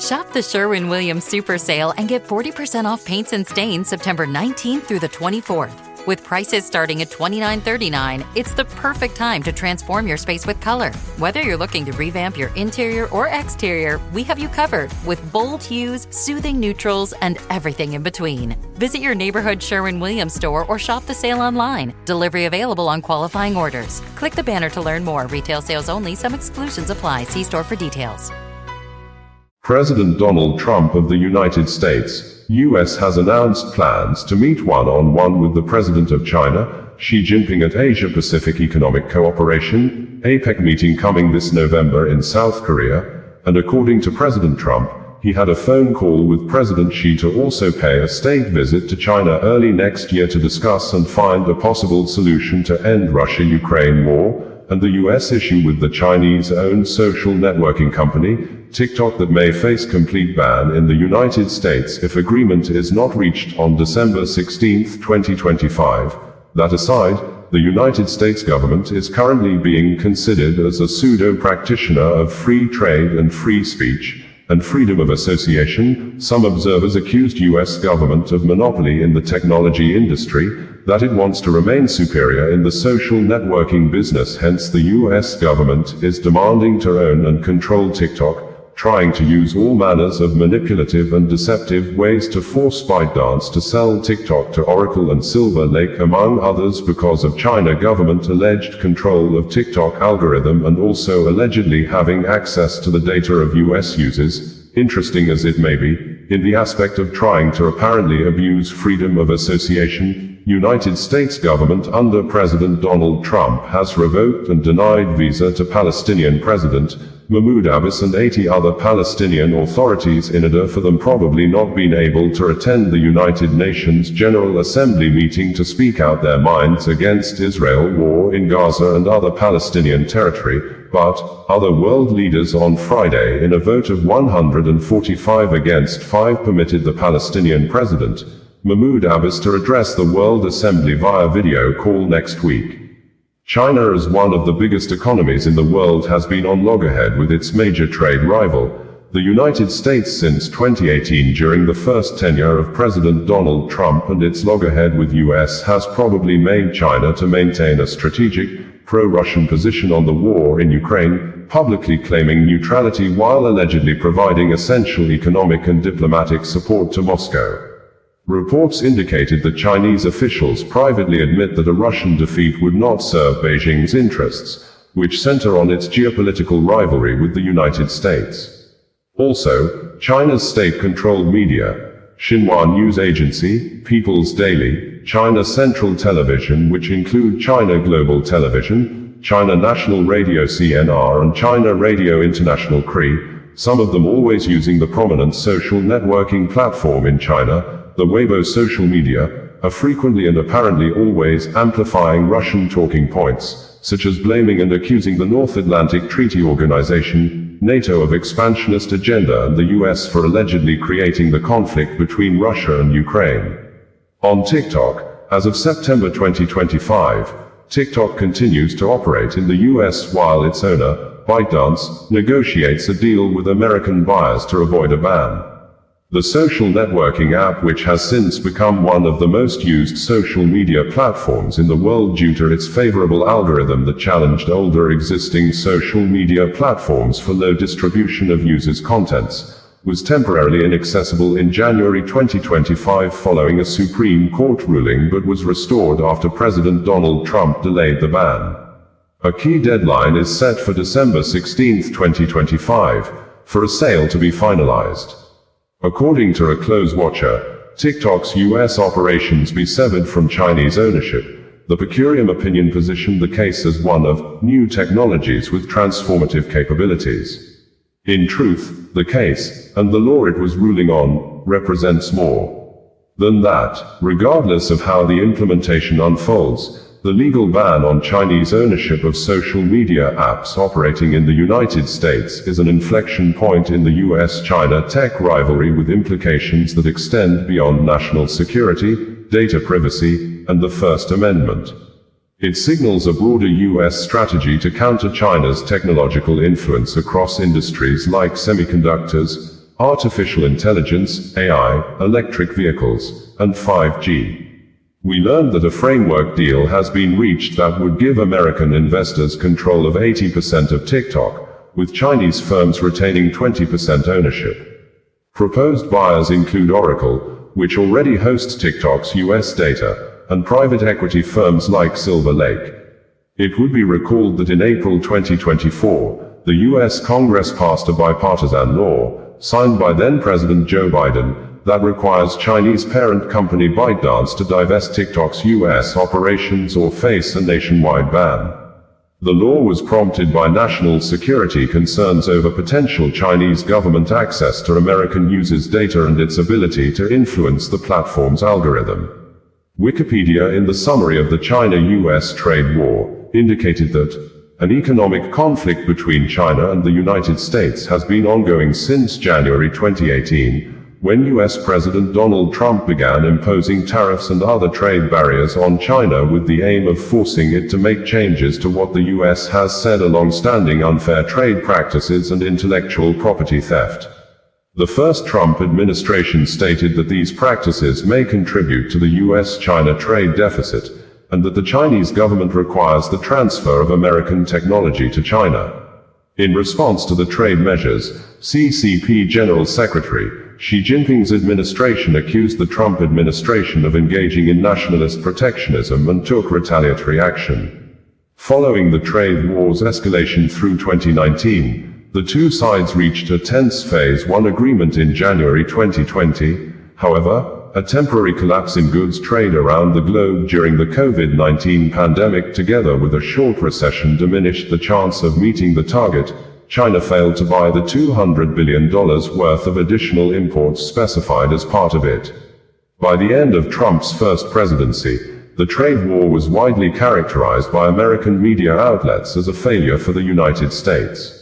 Shop the Sherwin-Williams Super Sale and get 40% off paints and stains September 19th through the 24th. With prices starting at $29.39, it's the perfect time to transform your space with color. Whether you're looking to revamp your interior or exterior, we have you covered with bold hues, soothing neutrals, and everything in between. Visit your neighborhood Sherwin-Williams store or shop the sale online. Delivery available on qualifying orders. Click the banner to learn more. Retail sales only. Some exclusions apply. See store for details. President Donald Trump of the United States, U.S. has announced plans to meet one-on-one with the President of China, Xi Jinping at Asia-Pacific Economic Cooperation, APEC meeting coming this November in South Korea, and according to President Trump, he had a phone call with President Xi to also pay a state visit to China early next year to discuss and find a possible solution to end Russia-Ukraine war, and the U.S. issue with the Chinese-owned social networking company, TikTok, that may face complete ban in the United States if agreement is not reached on December 16, 2025. That aside, the United States government is currently being considered as a pseudo-practitioner of free trade and free speech, and freedom of association. Some observers accused U.S. government of monopoly in the technology industry, that it wants to remain superior in the social networking business. Hence the U.S. government is demanding to own and control TikTok, trying to use all manners of manipulative and deceptive ways to force ByteDance to sell TikTok to Oracle and Silver Lake, among others, because of China government alleged control of TikTok algorithm and also allegedly having access to the data of US users. Interesting as it may be, in the aspect of trying to apparently abuse freedom of association, United States government under President Donald Trump has revoked and denied visa to Palestinian President Mahmoud Abbas and 80 other Palestinian authorities in order for them probably not being able to attend the United Nations General Assembly meeting to speak out their minds against Israel war in Gaza and other Palestinian territory. But other world leaders on Friday, in a vote of 145 against 5, permitted the Palestinian president Mahmoud Abbas to address the World Assembly via video call next week. China, as one of the biggest economies in the world, has been on loggerhead with its major trade rival, the United States, since 2018 during the first tenure of President Donald Trump, and its loggerhead with US has probably made China to maintain a strategic, pro-Russian position on the war in Ukraine, publicly claiming neutrality while allegedly providing essential economic and diplomatic support to Moscow. Reports indicated that Chinese officials privately admit that a Russian defeat would not serve Beijing's interests, which center on its geopolitical rivalry with the United States. Also, China's state-controlled media, Xinhua News Agency, People's Daily, China Central Television, which include China Global Television, China National Radio CNR and China Radio International CRI, some of them always using the prominent social networking platform in China, the Weibo social media, are frequently and apparently always amplifying Russian talking points, such as blaming and accusing the North Atlantic Treaty Organization, NATO, of expansionist agenda and the US for allegedly creating the conflict between Russia and Ukraine. On TikTok, as of September 2025, TikTok continues to operate in the US while its owner, ByteDance, negotiates a deal with American buyers to avoid a ban. The social networking app, which has since become one of the most used social media platforms in the world due to its favorable algorithm that challenged older existing social media platforms for low distribution of users' contents, was temporarily inaccessible in January 2025 following a Supreme Court ruling, but was restored after President Donald Trump delayed the ban. A key deadline is set for December 16, 2025, for a sale to be finalized. According to a close watcher, TikTok's US operations be severed from Chinese ownership. The per curiam opinion positioned the case as one of new technologies with transformative capabilities. In truth, the case, and the law it was ruling on, represents more than that. Regardless of how the implementation unfolds, the legal ban on Chinese ownership of social media apps operating in the United States is an inflection point in the US-China tech rivalry, with implications that extend beyond national security, data privacy, and the First Amendment. It signals a broader US strategy to counter China's technological influence across industries like semiconductors, artificial intelligence, AI, electric vehicles, and 5G. We learned that a framework deal has been reached that would give American investors control of 80% of TikTok, with Chinese firms retaining 20% ownership. Proposed buyers include Oracle, which already hosts TikTok's US data, and private equity firms like Silver Lake. It would be recalled that in April 2024, the US Congress passed a bipartisan law, signed by then-President Joe Biden, that requires Chinese parent company ByteDance to divest TikTok's US operations or face a nationwide ban. The law was prompted by national security concerns over potential Chinese government access to American users' data and its ability to influence the platform's algorithm. Wikipedia, in the summary of the China-US trade war, indicated that an economic conflict between China and the United States has been ongoing since January 2018, when US President Donald Trump began imposing tariffs and other trade barriers on China with the aim of forcing it to make changes to what the US has said are long-standing unfair trade practices and intellectual property theft. The first Trump administration stated that these practices may contribute to the US-China trade deficit, and that the Chinese government requires the transfer of American technology to China. In response to the trade measures, CCP General Secretary Xi Jinping's administration accused the Trump administration of engaging in nationalist protectionism and took retaliatory action. Following the trade war's escalation through 2019, the two sides reached a tense Phase 1 agreement in January 2020. However, a temporary collapse in goods trade around the globe during the COVID-19 pandemic, together with a short recession, diminished the chance of meeting the target. China failed to buy the $200 billion worth of additional imports specified as part of it. By the end of Trump's first presidency, the trade war was widely characterized by American media outlets as a failure for the United States.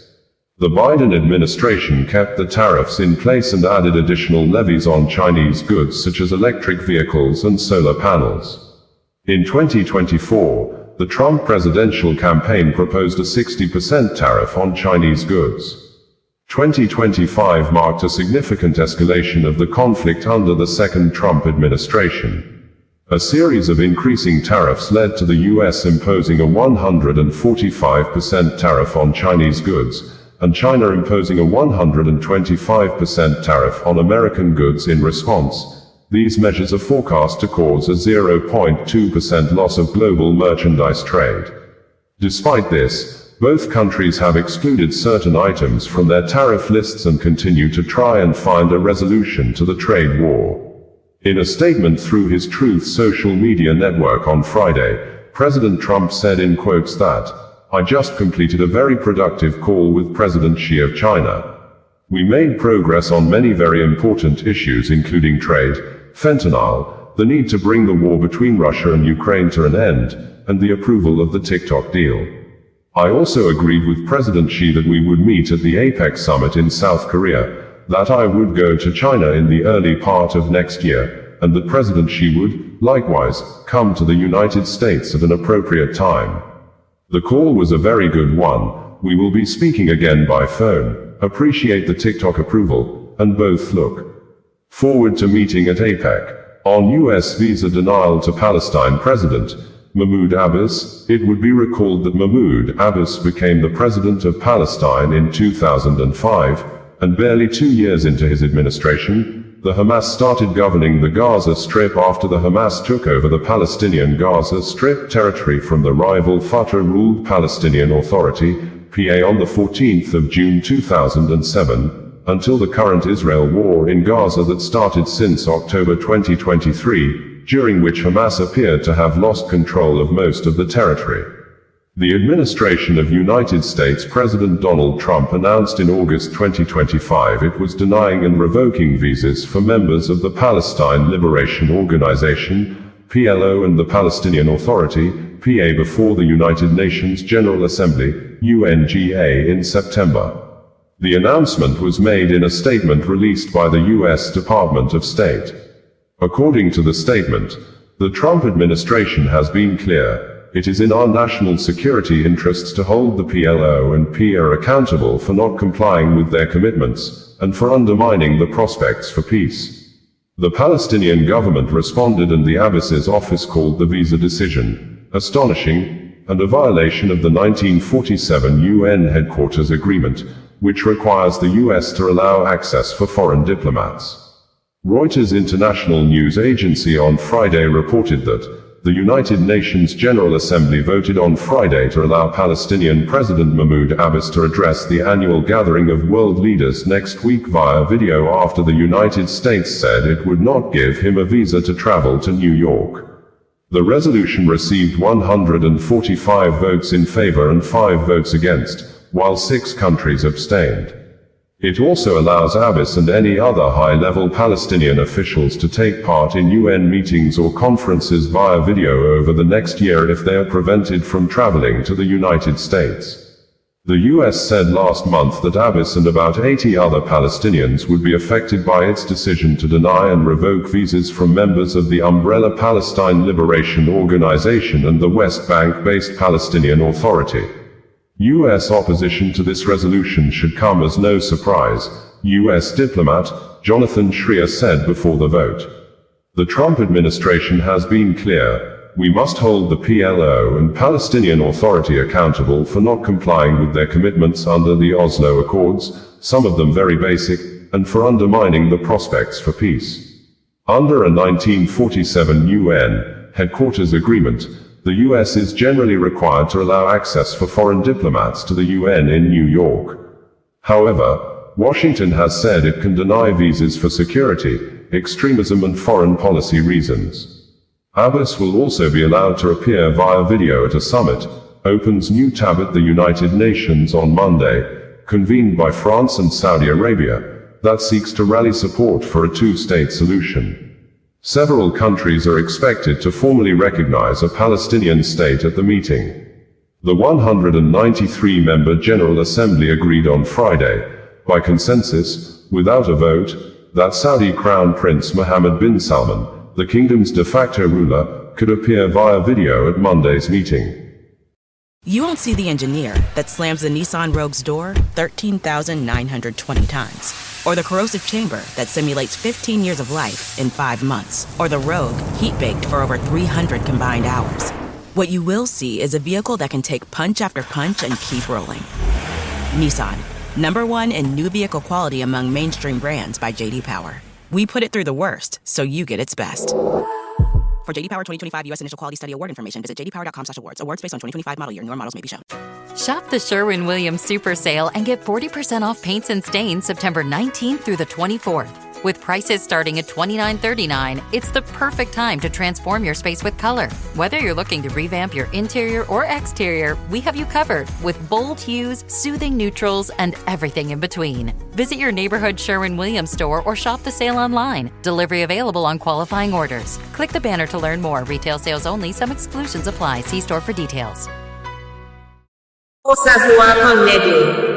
The Biden administration kept the tariffs in place and added additional levies on Chinese goods such as electric vehicles and solar panels. In 2024, the Trump presidential campaign proposed a 60% tariff on Chinese goods. 2025 marked a significant escalation of the conflict under the second Trump administration. A series of increasing tariffs led to the US imposing a 145% tariff on Chinese goods, and China imposing a 125% tariff on American goods in response. These measures are forecast to cause a 0.2% loss of global merchandise trade. Despite this, both countries have excluded certain items from their tariff lists and continue to try and find a resolution to the trade war. In a statement through his Truth social media network on Friday, President Trump said in quotes that, "I just completed a very productive call with President Xi of China. We made progress on many very important issues, including trade, fentanyl, the need to bring the war between Russia and Ukraine to an end, and the approval of the TikTok deal. I also agreed with President Xi that we would meet at the APEC summit in South Korea, that I would go to China in the early part of next year, and that President Xi would, likewise, come to the United States at an appropriate time. The call was a very good one. We will be speaking again by phone. Appreciate the TikTok approval, and both look forward to meeting at APEC." On US visa denial to Palestine President Mahmoud Abbas, it would be recalled that Mahmoud Abbas became the president of Palestine in 2005, and barely 2 years into his administration, the Hamas started governing the Gaza Strip after the Hamas took over the Palestinian Gaza Strip territory from the rival Fatah-ruled Palestinian Authority, PA, on the 14th of June 2007, until the current Israel war in Gaza that started since October 2023, during which Hamas appeared to have lost control of most of the territory. The administration of United States President Donald Trump announced in August 2025 it was denying and revoking visas for members of the Palestine Liberation Organization, PLO, and the Palestinian Authority, PA, before the United Nations General Assembly, UNGA, in September. The announcement was made in a statement released by the U.S. Department of State. According to the statement, the Trump administration has been clear. it is in our national security interests to hold the PLO and PA accountable for not complying with their commitments, and for undermining the prospects for peace. The Palestinian government responded, and the Abbas's office called the visa decision astonishing, and a violation of the 1947 UN Headquarters Agreement, which requires the US to allow access for foreign diplomats. Reuters international news agency on Friday reported that the United Nations General Assembly voted on Friday to allow Palestinian President Mahmoud Abbas to address the annual gathering of world leaders next week via video after the United States said it would not give him a visa to travel to New York. The resolution received 145 votes in favor and 5 votes against, while 6 countries abstained. It also allows Abbas and any other high-level Palestinian officials to take part in UN meetings or conferences via video over the next year if they are prevented from traveling to the United States. The US said last month that Abbas and about 80 other Palestinians would be affected by its decision to deny and revoke visas from members of the Umbrella Palestine Liberation Organization and the West Bank-based Palestinian Authority. U.S. opposition to this resolution should come as no surprise, U.S. diplomat Jonathan Schreier said before the vote. The Trump administration has been clear: we must hold the PLO and Palestinian Authority accountable for not complying with their commitments under the Oslo Accords, some of them very basic, and for undermining the prospects for peace. Under a 1947 UN Headquarters Agreement, the U.S. is generally required to allow access for foreign diplomats to the UN in New York. However, Washington has said it can deny visas for security, extremism and foreign policy reasons. Abbas will also be allowed to appear via video at a summit, opens new tab at the United Nations on Monday, convened by France and Saudi Arabia, that seeks to rally support for a two-state solution. Several countries are expected to formally recognize a Palestinian state at the meeting. The 193-member General Assembly agreed on Friday, by consensus, without a vote, that Saudi Crown Prince Mohammed bin Salman, the kingdom's de facto ruler, could appear via video at Monday's meeting. You won't see the engineer that slams the Nissan Rogue's door 13,920 times. Or the corrosive chamber that simulates 15 years of life in 5 months. Or the Rogue heat-baked for over 300 combined hours. What you will see is a vehicle that can take punch after punch and keep rolling. Nissan, #1 in new vehicle quality among mainstream brands by J.D. Power. We put it through the worst, so you get its best. For J.D. Power 2025 U.S. Initial Quality Study Award information, visit jdpower.com/awards. Awards based on 2025 model year. Newer models may be shown. Shop the Sherwin-Williams Super Sale and get 40% off paints and stains September 19th through the 24th. With prices starting at $29.39, it's the perfect time to transform your space with color. Whether you're looking to revamp your interior or exterior, we have you covered with bold hues, soothing neutrals, and everything in between. Visit your neighborhood Sherwin-Williams store or shop the sale online. Delivery available on qualifying orders. Click the banner to learn more. Retail sales only. Some exclusions apply. See store for details.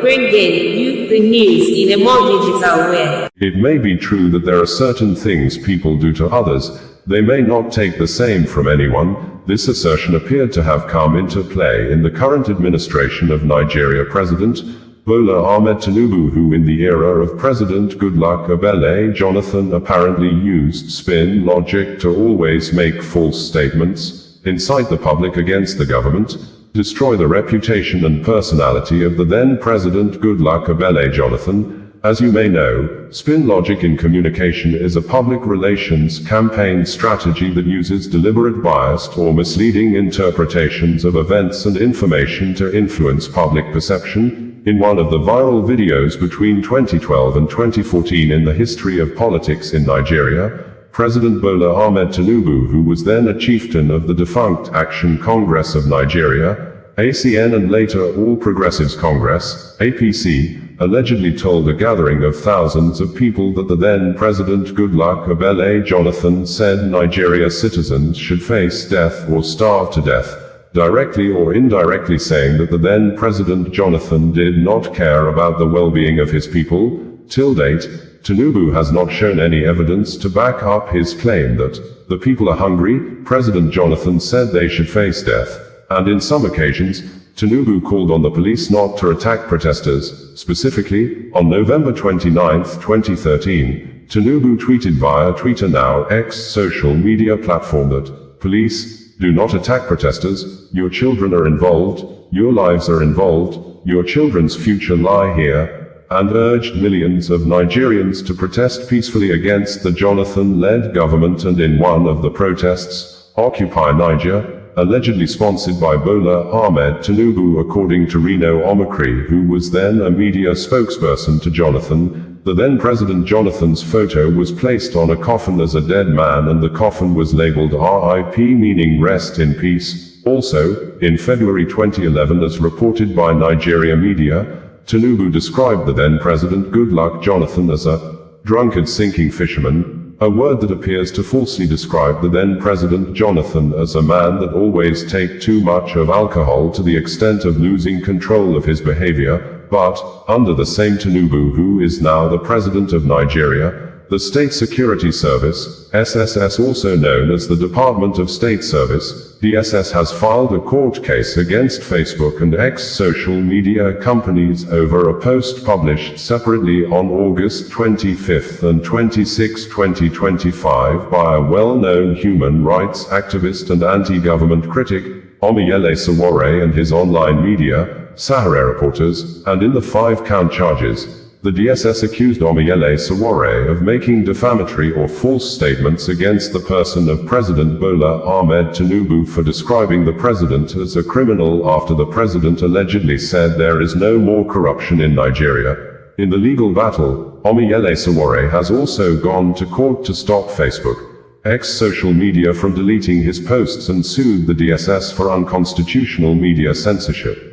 Bringing you the news in a more digital way. It may be true that there are certain things people do to others, they may not take the same from anyone. This assertion appeared to have come into play in the current administration of Nigeria President Bola Ahmed Tinubu, who in the era of President Goodluck Ebele Jonathan apparently used spin logic to always make false statements, incite the public against the government, destroy the reputation and personality of the then President Goodluck Ebele Jonathan. As you may know, spin logic in communication is a public relations campaign strategy that uses deliberate biased or misleading interpretations of events and information to influence public perception. In one of the viral videos between 2012 and 2014 in the history of politics in Nigeria, President Bola Ahmed Tinubu, who was then a chieftain of the defunct Action Congress of Nigeria, ACN, and later All Progressives Congress, APC, allegedly told a gathering of thousands of people that the then President Goodluck Ebele Jonathan said Nigeria citizens should face death or starve to death, directly or indirectly saying that the then President Jonathan did not care about the well-being of his people. Till date, Tinubu has not shown any evidence to back up his claim that the people are hungry. President Jonathan said they should face death, and in some occasions, Tinubu called on the police not to attack protesters. Specifically, on November 29, 2013, Tinubu tweeted via Twitter, now X social media platform, that, "Police, do not attack protesters, your children are involved, your lives are involved, your children's future lie here," and urged millions of Nigerians to protest peacefully against the Jonathan-led government. And in one of the protests, Occupy Niger, allegedly sponsored by Bola Ahmed Tinubu, according to Reno Omokri, who was then a media spokesperson to Jonathan, the then President Jonathan's photo was placed on a coffin as a dead man, and the coffin was labeled RIP, meaning rest in peace. Also, in February 2011, as reported by Nigeria media, Tinubu described the then President Goodluck Jonathan as a drunkard sinking fisherman, a word that appears to falsely describe the then President Jonathan as a man that always take too much of alcohol to the extent of losing control of his behavior. But, under the same Tinubu, who is now the President of Nigeria, the State Security Service, SSS, also known as the Department of State Service, DSS, has filed a court case against Facebook and X social media companies over a post published separately on August 25 and 26, 2025 by a well-known human rights activist and anti-government critic, Omiyele Sowore, and his online media, Sahara Reporters, and in the 5-count charges, the DSS accused Omiyele Sowore of making defamatory or false statements against the person of President Bola Ahmed Tinubu for describing the president as a criminal after the president allegedly said there is no more corruption in Nigeria. In the legal battle, Omiyele Sowore has also gone to court to stop Facebook, X social media from deleting his posts, and sued the DSS for unconstitutional media censorship.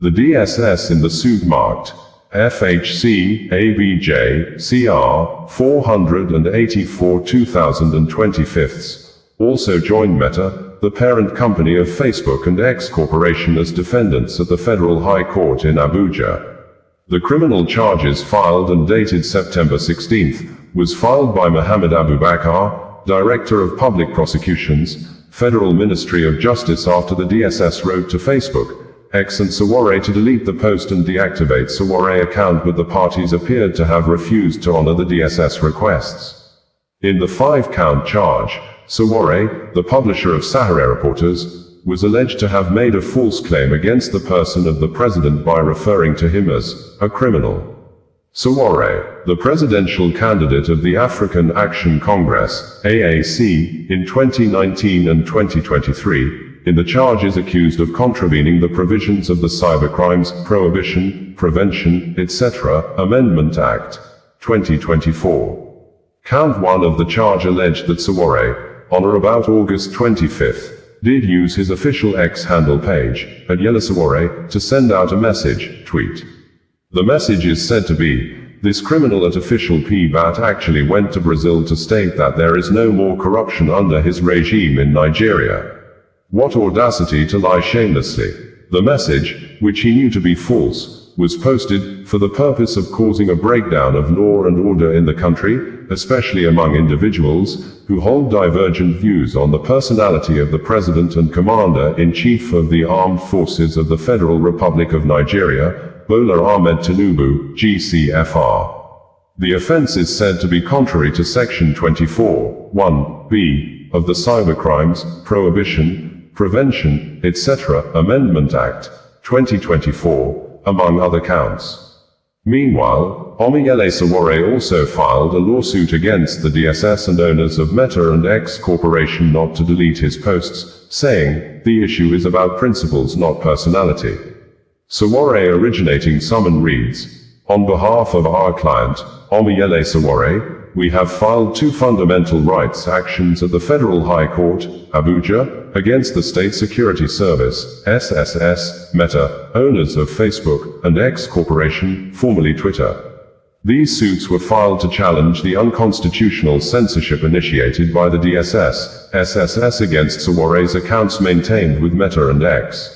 The DSS in the suit marked FHC ABJ CR 484 2025 also joined Meta, the parent company of Facebook and X Corporation, as defendants at the Federal High Court in Abuja. The criminal charges filed and dated September 16 was filed by Mohammed Abubakar, Director of Public Prosecutions, Federal Ministry of Justice, after the DSS wrote to Facebook, X and Sowore to delete the post and deactivate Sowore account, but the parties appeared to have refused to honor the DSS requests. In the 5-count charge, Sowore, the publisher of Sahara Reporters, was alleged to have made a false claim against the person of the president by referring to him as a criminal. Sowore, the presidential candidate of the African Action Congress, AAC, in 2019 and 2023, in the charge is accused of contravening the provisions of the Cybercrimes Prohibition, Prevention, etc. Amendment Act, 2024. Count 1 of the charge alleged that Sowore, on or about August 25, did use his official X handle page, @YeleSowore, to send out a message, tweet. The message is said to be, "This criminal at official PBAT actually went to Brazil to state that there is no more corruption under his regime in Nigeria. What audacity to lie shamelessly." The message, which he knew to be false, was posted for the purpose of causing a breakdown of law and order in the country, especially among individuals who hold divergent views on the personality of the President and Commander-in-Chief of the Armed Forces of the Federal Republic of Nigeria, Bola Ahmed Tinubu, GCFR. The offense is said to be contrary to Section 24(1)(b) of the Cybercrimes Prohibition, Prevention, etc. Amendment Act, 2024, among other counts. Meanwhile, Omiyele Sowore also filed a lawsuit against the DSS and owners of Meta and X Corporation not to delete his posts, saying, "The issue is about principles, not personality." Sowore originating summon reads, "On behalf of our client, Omiyele Sowore, we have filed 2 fundamental rights actions at the Federal High Court, Abuja, against the State Security Service, SSS, Meta, owners of Facebook, and X Corporation, formerly Twitter. These suits were filed to challenge the unconstitutional censorship initiated by the DSS, SSS against Sowore's accounts maintained with Meta and X.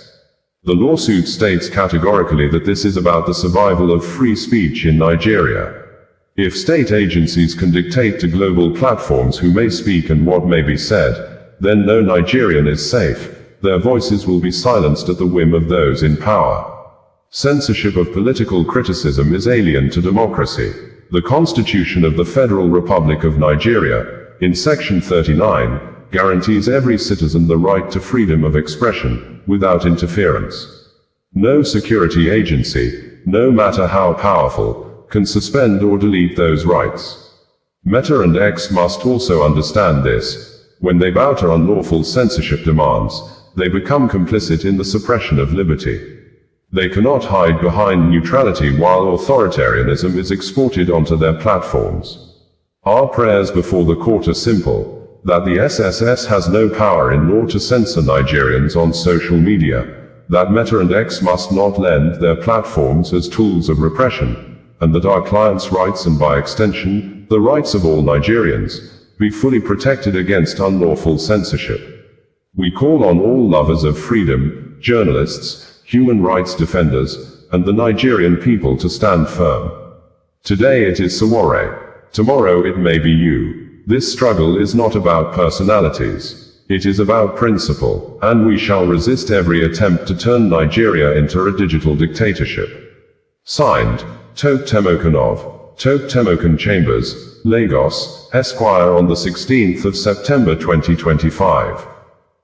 The lawsuit states categorically that this is about the survival of free speech in Nigeria. If state agencies can dictate to global platforms who may speak and what may be said, then no Nigerian is safe. their voices will be silenced at the whim of those in power. Censorship of political criticism is alien to democracy. The Constitution of the Federal Republic of Nigeria, in Section 39, guarantees every citizen the right to freedom of expression, without interference. No security agency, no matter how powerful, can suspend or delete those rights. Meta and X must also understand this. When they bow to unlawful censorship demands, they become complicit in the suppression of liberty. They cannot hide behind neutrality while authoritarianism is exported onto their platforms. Our prayers before the court are simple, that the SSS has no power in law to censor Nigerians on social media, that Meta and X must not lend their platforms as tools of repression, and that our clients' rights and by extension, the rights of all Nigerians, be fully protected against unlawful censorship. We call on all lovers of freedom, journalists, human rights defenders, and the Nigerian people to stand firm. Today it is Sowore. Tomorrow it may be you. This struggle is not about personalities. It is about principle, and we shall resist every attempt to turn Nigeria into a digital dictatorship. Signed, Toke Temokanov, Toke Temokan Chambers, Lagos, Esquire on the 16th of September 2025.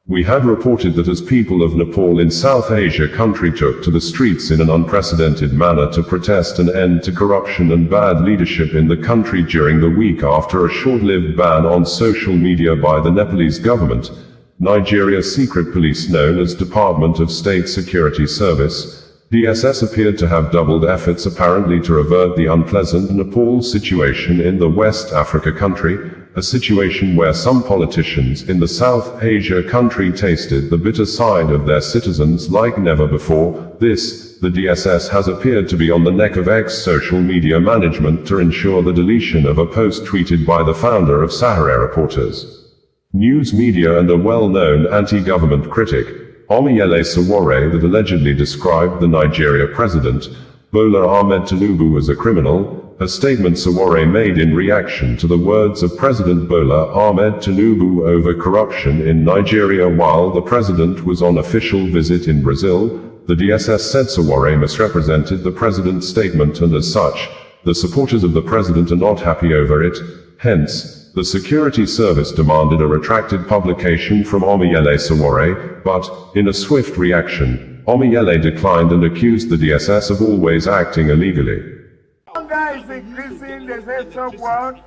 We had reported that as people of Nepal in South Asia country took to the streets in an unprecedented manner to protest an end to corruption and bad leadership in the country during the week after a short-lived ban on social media by the Nepalese government, Nigeria's secret police known as Department of State Security Service, DSS appeared to have doubled efforts apparently to avert the unpleasant Nepal situation in the West Africa country, a situation where some politicians in the South Asia country tasted the bitter side of their citizens like never before. The DSS has appeared to be on the neck of X social media management to ensure the deletion of a post tweeted by the founder of Sahara Reporters. News media and a well-known anti-government critic, Omiyele Sowore, that allegedly described the Nigeria president, Bola Ahmed Tinubu, as a criminal, a statement Sowore made in reaction to the words of President Bola Ahmed Tinubu over corruption in Nigeria while the president was on official visit in Brazil. The DSS said Sowore misrepresented the president's statement and as such, the supporters of the president are not happy over it. Hence, the security service demanded a retracted publication from Omiyele Sowore, but, in a swift reaction, Omiyele declined and accused the DSS of always acting illegally. Hunger is increasing, they say so what?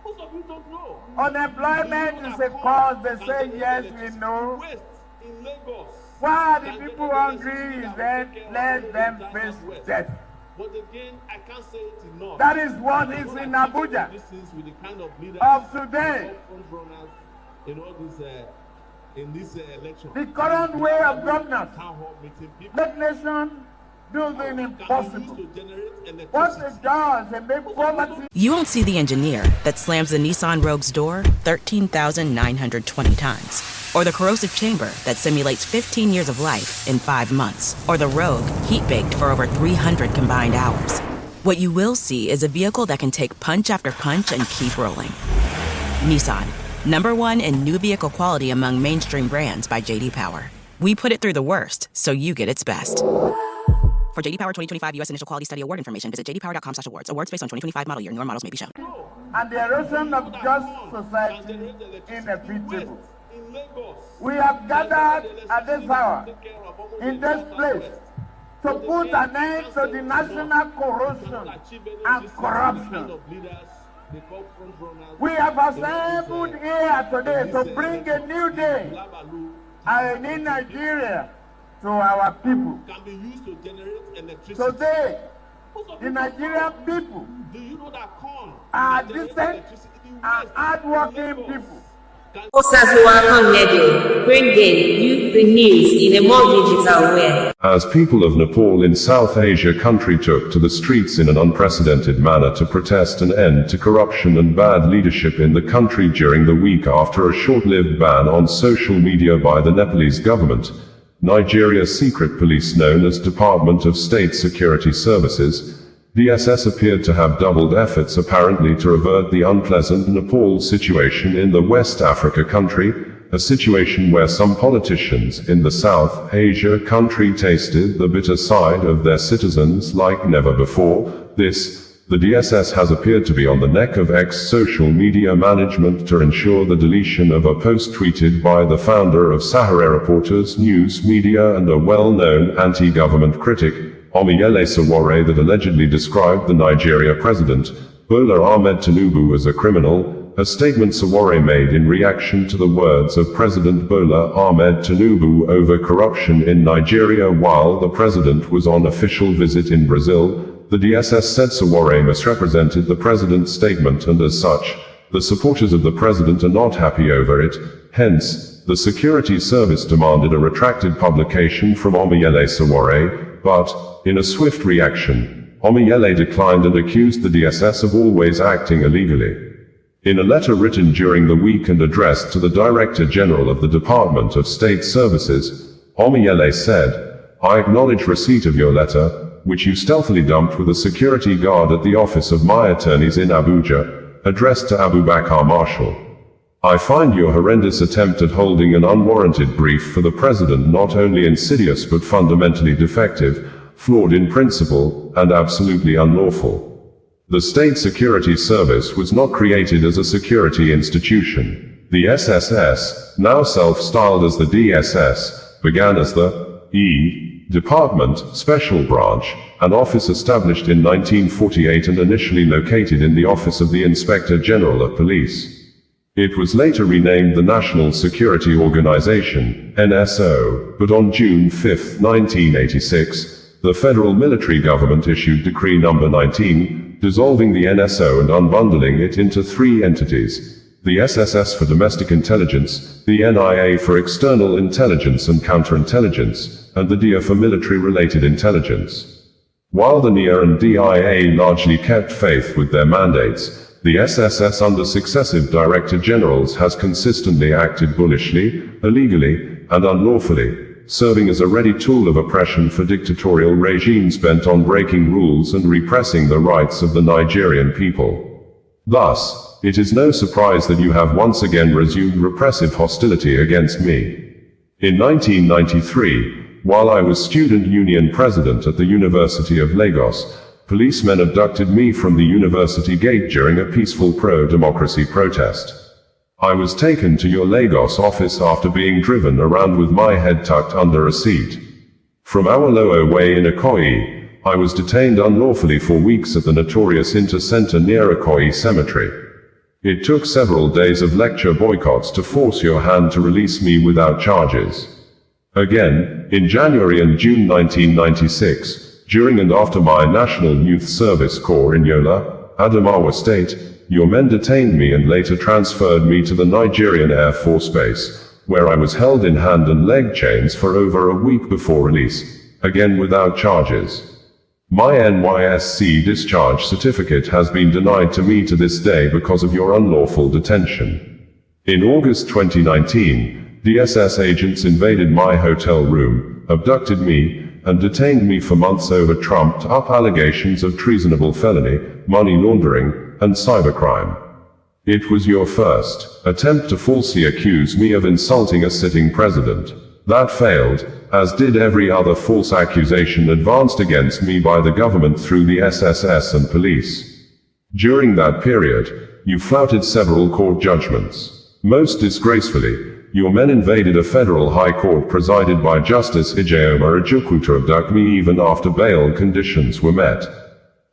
Most of you don't know. Unemployment is a cause, they say yes, we know. Waste in Lagos. Why are the people hungry? Is that let them face death? But again, I can't say it enough. That is what is in Abuja This is with the kind of leaders of today. front-runners in all this election. The current way of governance Town hall meeting people. make nation do the Can be impossible. used to generate What electricity. it does, it makes poverty. You won't see the engineer that slams the Nissan Rogue's door 13,920 times, or the corrosive chamber that simulates 15 years of life in 5 months, or the Rogue heat-baked for over 300 combined hours. What you will see is a vehicle that can take punch after punch and keep rolling. Nissan, #1 in new vehicle quality among mainstream brands by J.D. Power. We put it through the worst, so you get its best. For J.D. Power 2025 U.S. Initial Quality Study Award information, visit jdpower.com/awards. Awards based on 2025 model year. Newer models may be shown. And the erosion of just society inevitable. In Lagos. We have gathered at this hour, in this place, to put an end to the national corruption and corruption. We have assembled here today to bring a new day and a new Nigeria to our people. Can be used to generate electricity. Today, the Nigerian people Do you know that corn are can generate decent electricity and waste? hardworking people. Osazuwa Radio, bringing you the news in a more digital way. As people of Nepal in South Asia country took to the streets in an unprecedented manner to protest an end to corruption and bad leadership in the country during the week after a short-lived ban on social media by the Nepalese government, Nigeria's secret police known as Department of State Security Services, DSS appeared to have doubled efforts apparently to avert the unpleasant Nepal situation in the West Africa country, a situation where some politicians in the South Asia country tasted the bitter side of their citizens like never before. The DSS has appeared to be on the neck of ex-social media management to ensure the deletion of a post tweeted by the founder of Sahara Reporters News Media and a well-known anti-government critic, Omiyele Sowore, that allegedly described the Nigeria president, Bola Ahmed Tinubu, as a criminal, a statement Sowore made in reaction to the words of President Bola Ahmed Tinubu over corruption in Nigeria while the president was on official visit in Brazil. The DSS said Sowore misrepresented the president's statement, and as such, the supporters of the president are not happy over it. Hence, the security service demanded a retracted publication from Omiyele Sowore, but, in a swift reaction, Omiyele declined and accused the DSS of always acting illegally. In a letter written during the week and addressed to the Director General of the Department of State Services, Omiyele said, "I acknowledge receipt of your letter, which you stealthily dumped with a security guard at the office of my attorneys in Abuja, addressed to Abubakar Marshall. I find your horrendous attempt at holding an unwarranted brief for the president not only insidious but fundamentally defective, flawed in principle, and absolutely unlawful. The State Security Service was not created as a security institution. The SSS, now self-styled as the DSS, began as the Department, Special Branch, an office established in 1948 and initially located in the Office of the Inspector General of Police. It was later renamed the National Security Organization, NSO, but on June 5, 1986, the federal military government issued Decree No. 19, dissolving the NSO and unbundling it into three entities: the SSS for Domestic Intelligence, the NIA for External Intelligence and Counterintelligence, and the DIA for Military-Related Intelligence. While the NIA and DIA largely kept faith with their mandates, the SSS under successive Director Generals has consistently acted bullishly, illegally, and unlawfully, serving as a ready tool of oppression for dictatorial regimes bent on breaking rules and repressing the rights of the Nigerian people. Thus, it is no surprise that you have once again resumed repressive hostility against me. In 1993, while I was student union president at the University of Lagos, policemen abducted me from the university gate during a peaceful pro-democracy protest. I was taken to your Lagos office after being driven around with my head tucked under a seat. From Awolowo Way in Ikoyi, I was detained unlawfully for weeks at the notorious Inter-Center near Ikoyi Cemetery. It took several days of lecture boycotts to force your hand to release me without charges. Again, in January and June 1996, during and after my National Youth Service Corps in Yola, Adamawa State, your men detained me and later transferred me to the Nigerian Air Force Base, where I was held in hand and leg chains for over a week before release, again without charges. My NYSC discharge certificate has been denied to me to this day because of your unlawful detention. In August 2019, DSS agents invaded my hotel room, abducted me, and detained me for months over trumped-up allegations of treasonable felony, money laundering, and cybercrime. It was your first attempt to falsely accuse me of insulting a sitting president. That failed, as did every other false accusation advanced against me by the government through the SSS and police. During that period, you flouted several court judgments. Most disgracefully, your men invaded a federal high court presided by Justice Ijeoma Ojukwu to abduct me even after bail conditions were met.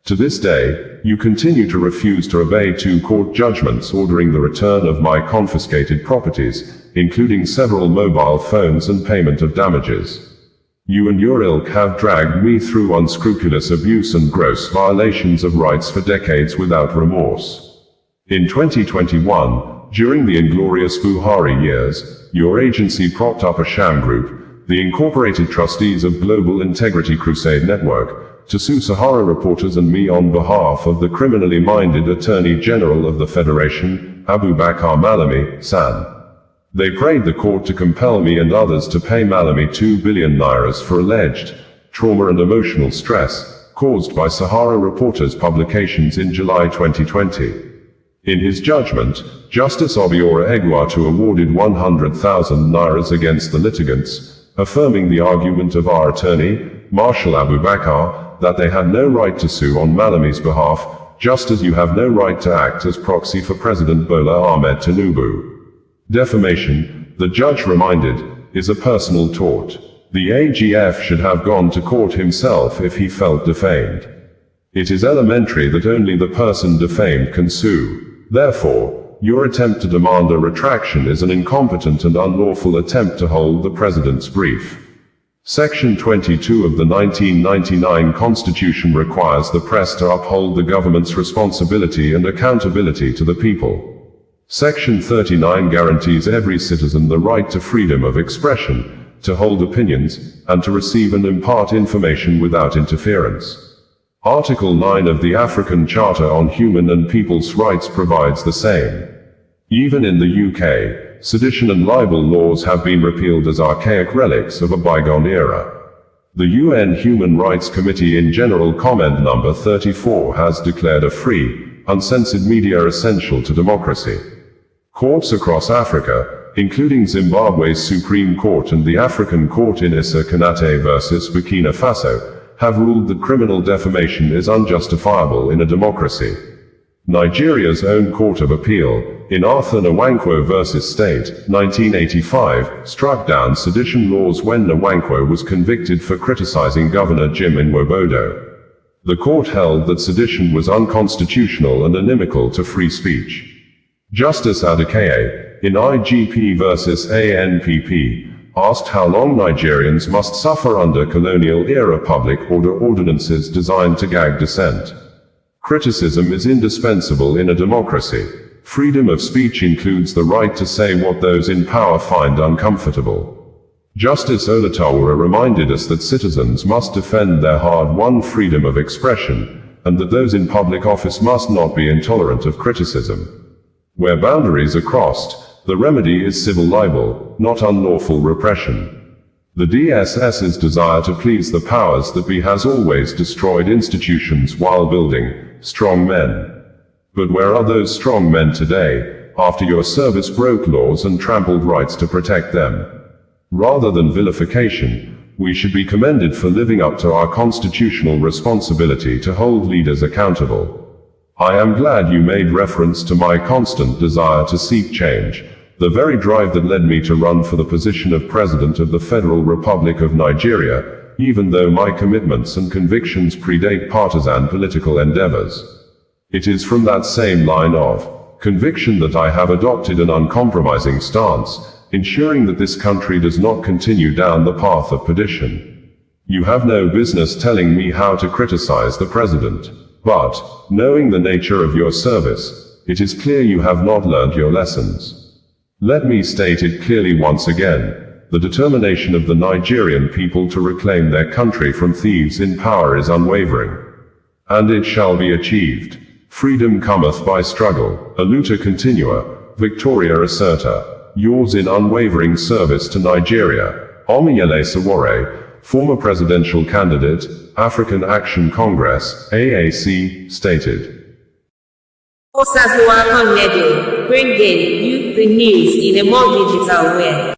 To this day, you continue to refuse to obey two court judgments ordering the return of my confiscated properties, including several mobile phones and payment of damages. You and your ilk have dragged me through unscrupulous abuse and gross violations of rights for decades without remorse. In 2021, during the inglorious Buhari years, your agency propped up a sham group, the Incorporated Trustees of Global Integrity Crusade Network, to sue Sahara Reporters and me on behalf of the criminally minded Attorney General of the Federation, Abubakar Malami, San. They prayed the court to compel me and others to pay Malami 2 billion nairas for alleged trauma and emotional stress caused by Sahara Reporters publications in July 2020. In his judgment, Justice Obiora Egwuatu awarded 100,000 nairas against the litigants, affirming the argument of our attorney, Marshal Abubakar, that they had no right to sue on Malami's behalf, just as you have no right to act as proxy for President Bola Ahmed Tinubu. Defamation, the judge reminded, is a personal tort. The AGF should have gone to court himself if he felt defamed. It is elementary that only the person defamed can sue. Therefore, your attempt to demand a retraction is an incompetent and unlawful attempt to hold the president's brief. Section 22 of the 1999 Constitution requires the press to uphold the government's responsibility and accountability to the people. Section 39 guarantees every citizen the right to freedom of expression, to hold opinions, and to receive and impart information without interference. Article 9 of the African Charter on Human and People's Rights provides the same. Even in the UK, sedition and libel laws have been repealed as archaic relics of a bygone era. The UN Human Rights Committee in General Comment No. 34 has declared a free, uncensored media essential to democracy. Courts across Africa, including Zimbabwe's Supreme Court and the African Court in Issa Konate vs. Burkina Faso, have ruled that criminal defamation is unjustifiable in a democracy. Nigeria's own Court of Appeal, in Arthur Nwankwo vs. State, 1985, struck down sedition laws when Nwankwo was convicted for criticizing Governor Jim Nwobodo. The court held that sedition was unconstitutional and inimical to free speech. Justice Adekeye, in IGP vs. ANPP, asked how long Nigerians must suffer under colonial-era public order ordinances designed to gag dissent. Criticism is indispensable in a democracy. Freedom of speech includes the right to say what those in power find uncomfortable. Justice Olatawara reminded us that citizens must defend their hard-won freedom of expression, and that those in public office must not be intolerant of criticism. Where boundaries are crossed, the remedy is civil libel, not unlawful repression. The DSS's desire to please the powers that be has always destroyed institutions while building strong men. But where are those strong men today, after your service broke laws and trampled rights to protect them? Rather than vilification, we should be commended for living up to our constitutional responsibility to hold leaders accountable. I am glad you made reference to my constant desire to seek change, the very drive that led me to run for the position of President of the Federal Republic of Nigeria, even though my commitments and convictions predate partisan political endeavors. It is from that same line of conviction that I have adopted an uncompromising stance, ensuring that this country does not continue down the path of perdition. You have no business telling me how to criticize the President. But, knowing the nature of your service, it is clear you have not learned your lessons. Let me state it clearly once again. The determination of the Nigerian people to reclaim their country from thieves in power is unwavering. And it shall be achieved. Freedom cometh by struggle. Aluta continua, Victoria asserta. Yours in unwavering service to Nigeria, Omiyele Sowore, former presidential candidate, African Action Congress, AAC, stated. NewsHour Radio, bringing you the news in a more digital way.